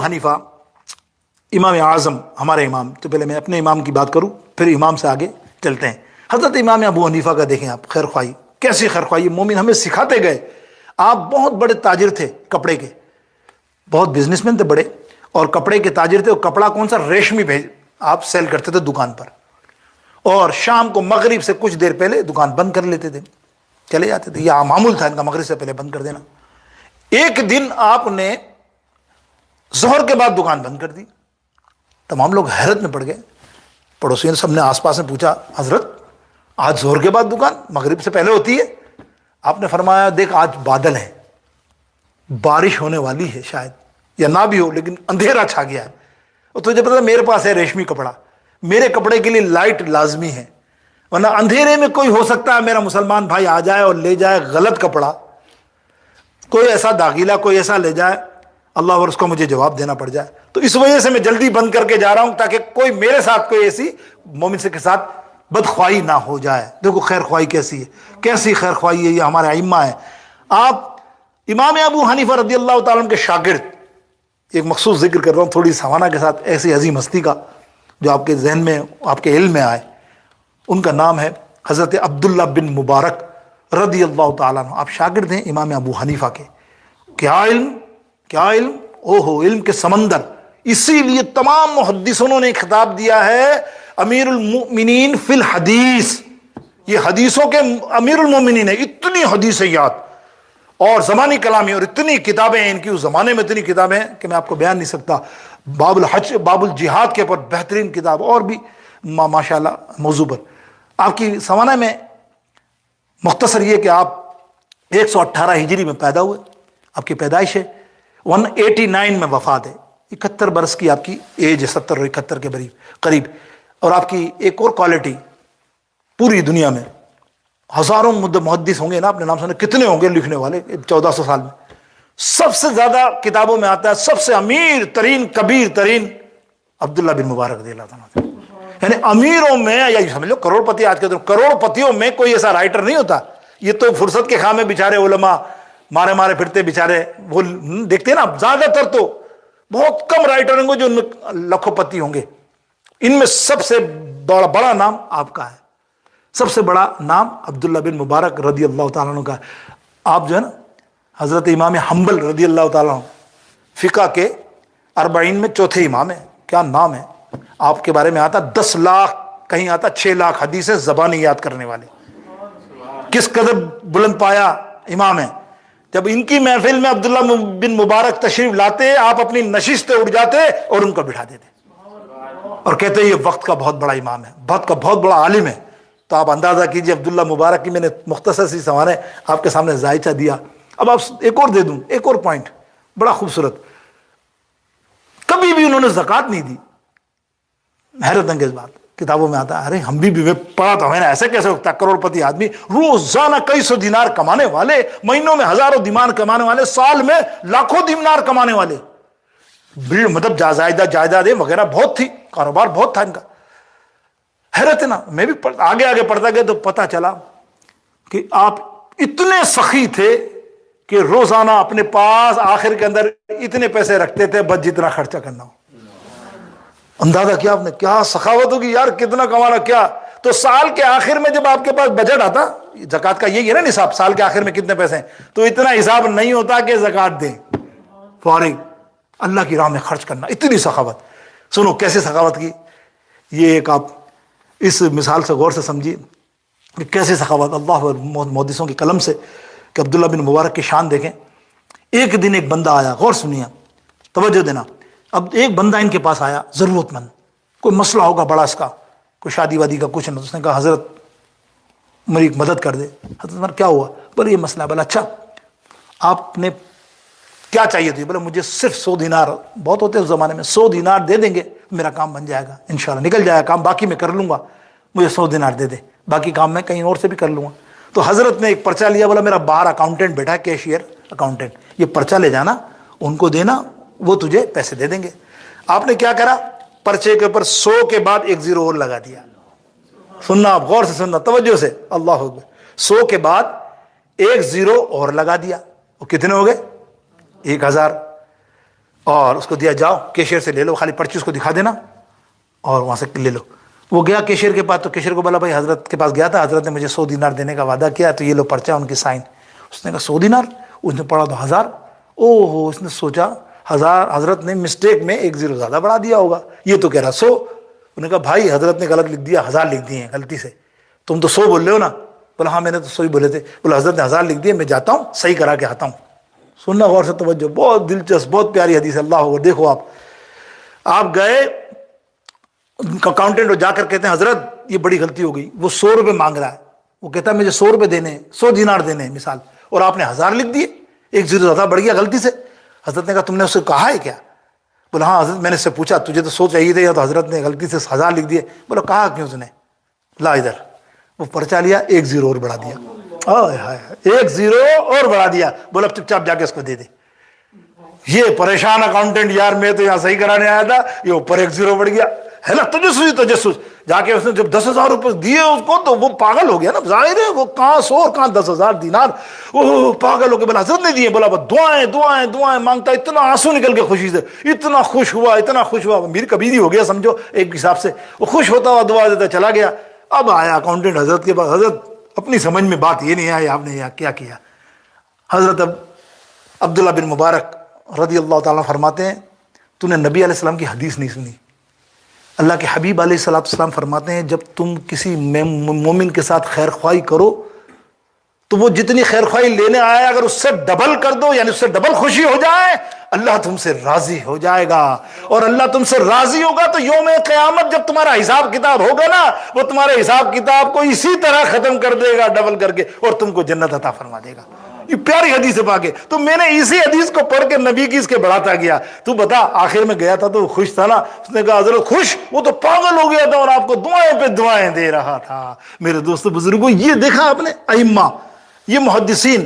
حنیفہ امام اعظم ہمارے امام، تو پہلے میں اپنے امام کی بات کروں پھر امام سے آگے چلتے ہیں۔ حضرت امام ابو حنیفہ کا دیکھیں آپ، خیر خواہی کیسی خیر خواہی مومن ہمیں سکھاتے گئے۔ آپ بہت بڑے تاجر تھے کپڑے کے، بہت بزنس مین تھے بڑے، اور کپڑے کے تاجر تھے۔ اور کپڑا کون سا؟ ریشمی بھیج آپ سیل کرتے تھے دکان پر، اور شام کو مغرب سے کچھ دیر پہلے دکان بند کر لیتے تھے، چلے جاتے تھے، یہ معمول تھا ان کا مغرب سے پہلے بند کر دینا۔ ایک دن آپ نے ظہر کے بعد دکان بند کر دی، تمام لوگ حیرت میں پڑ گئے، پڑوسیوں سب نے آس پاس میں پوچھا حضرت آج ظہر کے بعد دکان مغرب سے پہلے ہوتی ہے؟ آپ نے فرمایا دیکھ آج بادل ہے، بارش ہونے والی ہے، شاید یا نہ بھی ہو لیکن اندھیرا چھا گیا ہے، اور تجھے پتا میرے پاس ہے ریشمی کپڑا، میرے کپڑے کے لیے لائٹ لازمی ہے، ورنہ اندھیرے میں کوئی ہو سکتا ہے میرا مسلمان بھائی آ جائے اور لے جائے غلط کپڑا، کوئی ایسا داغیلا کوئی ایسا لے جائے، اللہ اور اس کو مجھے جواب دینا پڑ جائے، تو اس وجہ سے میں جلدی بند کر کے جا رہا ہوں تاکہ کوئی میرے ساتھ کوئی ایسی مومن سے کے ساتھ بدخواہی نہ ہو جائے۔ دیکھو خیر خواہی کیسی ہے، کیسی خیر خواہی ہے، یہ ہمارے ائمہ ہیں۔ آپ امام ابو حنیفہ رضی اللہ تعالیٰ عنہ کے شاگرد، ایک مخصوص ذکر کر رہا ہوں تھوڑی سوانہ کے ساتھ ایسی عظیم ہستی کا جو آپ کے ذہن میں آپ کے علم میں آئے، ان کا نام ہے حضرت عبداللہ بن مبارک رضی اللہ تعالیٰ عنہ۔ آپ شاگرد ہیں امام ابو حنیفہ کے، کیا علم، کیا علم، او ہو علم کے سمندر۔ اسی لیے تمام محدثوں نے خطاب دیا ہے امیر المؤمنین فی الحدیث، یہ حدیثوں کے امیر المؤمنین ہے، اتنی حدیثیں یاد اور زمانی کلامی، اور اتنی کتابیں ہیں ان کی، اس زمانے میں اتنی کتابیں ہیں کہ میں آپ کو بیان نہیں سکتا۔ باب الحج، باب الجہاد کے اوپر بہترین کتاب، اور بھی ماشاءاللہ موضوع پر۔ آپ کی سوانح میں مختصر یہ کہ آپ 118 ہجری میں پیدا ہوئے، آپ کی پیدائش ہے، 189 میں وفات ہے، 71 برس کی آپ کی ایج ہے، 70 اور 71 کے قریب۔ اور آپ کی ایک اور کوالٹی، پوری دنیا میں ہزاروں محدث ہوں گے نا، آپ نے نام سنا، کتنے ہوں گے لکھنے والے 1400 سال میں، سب سے زیادہ کتابوں میں آتا ہے سب سے امیر ترین کبیر ترین عبداللہ بن مبارک رضی اللہ تعالیٰ، یعنی امیروں میں، یا سمجھ لو کروڑ پتی، آج کے دن کروڑ پتیوں میں کوئی ایسا رائٹر نہیں ہوتا۔ یہ تو فرصت کے خاں میں بیچارے علماء مارے مارے پھرتے بیچارے، وہ دیکھتے ہیں نا، زیادہ تر تو بہت کم رائٹر ہوں گے جو ان میں لاکھوں پتی ہوں گے، ان میں سب سے بڑا نام آپ کا ہے، سب سے بڑا نام عبداللہ بن مبارک رضی اللہ تعالیٰ عنہ کا ہے۔ آپ جو ہے نا حضرت امام حنبل رضی اللہ تعالیٰ عنہ فقہ کے 40 میں چوتھے امام ہیں، کیا نام ہے آپ کے بارے میں آتا 10 لاکھ، کہیں آتا 6 لاکھ حدیثیں زبانی یاد کرنے والے، کس قدر بلند پایا امام ہے۔ جب ان کی محفل میں عبداللہ بن مبارک تشریف لاتے، آپ اپنی نشست اٹھ جاتے اور ان کو بٹھا دیتے اور کہتے یہ وقت کا بہت بڑا امام ہے، وقت کا بہت بڑا عالم ہے۔ تو آپ اندازہ کیجئے عبداللہ مبارک کی میں نے مختصر سی سوانح آپ کے سامنے ذائچہ دیا۔ اب آپ ایک اور دے دوں، ایک اور پوائنٹ بڑا خوبصورت، کبھی بھی انہوں نے زکوٰۃ نہیں دی، حیرت انگیز بات، کتابوں میں آتا ہے، ارے ہم بھی پڑھا تھا میں نے، ایسے کیسے ہوتا ہے، کروڑ پتی آدمی، روزانہ کئی سو دینار کمانے والے، مہینوں میں ہزاروں دینار کمانے والے، سال میں لاکھوں دینار کمانے والے، مطلب جائیداد وغیرہ بہت تھی، کاروبار بہت تھا ان کا۔ حیرت ہے نا، میں بھی آگے پڑھتا گیا تو پتہ چلا کہ آپ اتنے سخی تھے کہ روزانہ اپنے پاس آخر کے اندر اتنے پیسے رکھتے تھے بس جتنا خرچہ کرنا ہو۔ اندازہ کیا آپ نے، کیا سخاوت ہوگی یار، کتنا کمانا کیا۔ تو سال کے آخر میں جب آپ کے پاس بجٹ آتا، زکوٰۃ کا یہی ہے نا نصاب، سال کے آخر میں کتنے پیسے ہیں، تو اتنا حساب نہیں ہوتا کہ زکوٰۃ دیں، فارغ اللہ کی راہ میں خرچ کرنا، اتنی سخاوت۔ سنو کیسے سخاوت کی، یہ ایک آپ اس مثال سے غور سے سمجھیے کہ کیسے سخاوت اللہ اور محدثوں کے قلم سے، کہ عبداللہ بن مبارک کی شان دیکھیں۔ ایک دن ایک بندہ آیا، غور سنیے، توجہ دینا۔ اب ایک بندہ ان کے پاس آیا، ضرورت مند، کوئی مسئلہ ہوگا بڑا اس کا، کوئی شادی وادی کا کچھ نہ، اس نے کہا حضرت میری مدد کر دے۔ حضرت عمر کیا ہوا؟ بولے یہ مسئلہ ہے۔ بولا اچھا آپ نے کیا چاہیے تھی؟ بولے مجھے صرف 100 دینار، بہت ہوتے اس زمانے میں، 100 دینار دے دیں گے میرا کام بن جائے گا، انشاءاللہ نکل جائے گا کام، باقی میں کر لوں گا، مجھے 100 دینار دے دے، باقی کام میں کہیں اور سے بھی کر لوں گا۔ تو حضرت نے ایک پرچہ لیا، بولا میرا باہر اکاؤنٹنٹ بیٹھا ہے، کیشیئر اکاؤنٹنٹ، یہ پرچہ لے جانا ان کو دینا، وہ تجھے پیسے دے دیں گے۔ آپ نے کیا کرا، پرچے کے اوپر 100 کے بعد ایک زیرو اور لگا دیا۔ سننا آپ غور سے سننا، توجہ سے، اللہ اکبر، 100 کے بعد ایک زیرو اور لگا دیا، وہ کتنے ہو گئے؟ 1000۔ اور اس کو دیا جاؤ کیشیئر سے لے لو، خالی پرچی اس کو دکھا دینا اور وہاں سے لے لو۔ وہ گیا کیشیئر کے پاس، تو کیشیئر کو بولا بھائی حضرت کے پاس گیا تھا، حضرت نے مجھے 100 دینار دینے کا وعدہ کیا، تو یہ لو پرچہ ان کی سائن۔ اس نے کہا 100 دینار؟ اس نے پڑھا تو 1000۔ او ہو، اس نے سوچا 1000، حضرت نے مسٹیک میں 1 زیرو زیادہ بڑھا دیا ہوگا، یہ تو کہہ رہا 100۔ انہوں نے کہا بھائی حضرت نے غلط لکھ دیا، 1000 لکھ دیے ہیں غلطی سے، تم تو 100 بول رہے ہو نا؟ بولا ہاں میں نے تو 100 ہی بولے تھے۔ بولا حضرت نے 1000 لکھ دیے، میں جاتا ہوں صحیح کرا کے آتا ہوں۔ سننا غور سے توجہ، بہت دلچسپ، بہت پیاری حدیث ہے، اللہ اکبر۔ دیکھو آپ گئے اکاؤنٹنٹ جا کر کہتے ہیں حضرت یہ بڑی غلطی ہو گئی، وہ 100 روپے مانگ رہا ہے، وہ کہتا ہے مجھے 100 روپے دینے ہیں، 100 دینار دینے ہیں مثال، اور آپ نے 1000 لکھ دیے، 1 زیرو زیادہ بڑھ گیا غلطی سے۔ حضرت نے کہا تم نے اس سے کہا ہے کیا؟ بولا ہاں حضرت میں نے اس سے پوچھا تجھے تو 100 چاہیے تھے، یا تو حضرت نے غلطی سے 1000 لکھ دیے۔ بولا کہا کیوں اس نے؟ لا ادھر، وہ پرچہ لیا، 1 زیرو اور بڑھا دیا، 1 زیرو اور بڑھا دیا۔ بولا چپ چاپ جا کے اس کو دے دے۔ یہ پریشان اکاؤنٹنٹ، یار میں تو یہاں صحیح کرانے آیا تھا، یہ اوپر 1 زیرو بڑھ گیا، ہے نا تجسس۔ جا کے اس نے جب 10,000 روپے دیے اس کو تو وہ پاگل ہو گیا نا، ظاہر ہے وہ کہاں 100 اور کہاں 10,000 دینار، وہ پاگل ہو کے بولا حضرت نے دیے؟ بولا دعائیں دعائیں دعائیں مانگتا، اتنا آنسو نکل کے خوشی سے، اتنا خوش ہوا اتنا خوش ہوا، میر کبیری ہو گیا سمجھو ایک حساب سے، وہ خوش ہوتا ہوا دعا دیتا چلا گیا۔ اب آیا اکاؤنٹنٹ حضرت کے پاس، حضرت اپنی سمجھ میں بات یہ نہیں آئی، آپ نے یہ کیا کیا؟ حضرت عبداللہ بن مبارک رضی اللہ تعالیٰ فرماتے ہیں تو نے نبی علیہ السلام کی حدیث نہیں سنی۔ اللہ کے حبیب علیہ السلام فرماتے ہیں جب تم کسی مومن کے ساتھ خیر خواہی کرو تو وہ جتنی خیر خواہی لینے آیا اگر اس سے ڈبل کر دو، یعنی اس سے ڈبل خوشی ہو جائے، اللہ تم سے راضی ہو جائے گا، اور اللہ تم سے راضی ہوگا تو یوم قیامت جب تمہارا حساب کتاب ہوگا نا، وہ تمہارے حساب کتاب کو اسی طرح ختم کر دے گا ڈبل کر کے، اور تم کو جنت عطا فرما دے گا۔ یہ پیاری حدیث پاک ہے، تو میں نے اسی حدیث کو پڑھ کے نبی کی اس کے بڑھاتا گیا۔ تو بتا آخر میں گیا تھا تو وہ خوش تھا نا، اس نے کہا حضرت خوش؟ وہ تو پاگل ہو گیا تھا اور آپ کو دعائیں پہ دعائیں دے رہا تھا۔ میرے دوستو بزرگوں، یہ دیکھا آپ نے ائمہ، یہ محدثین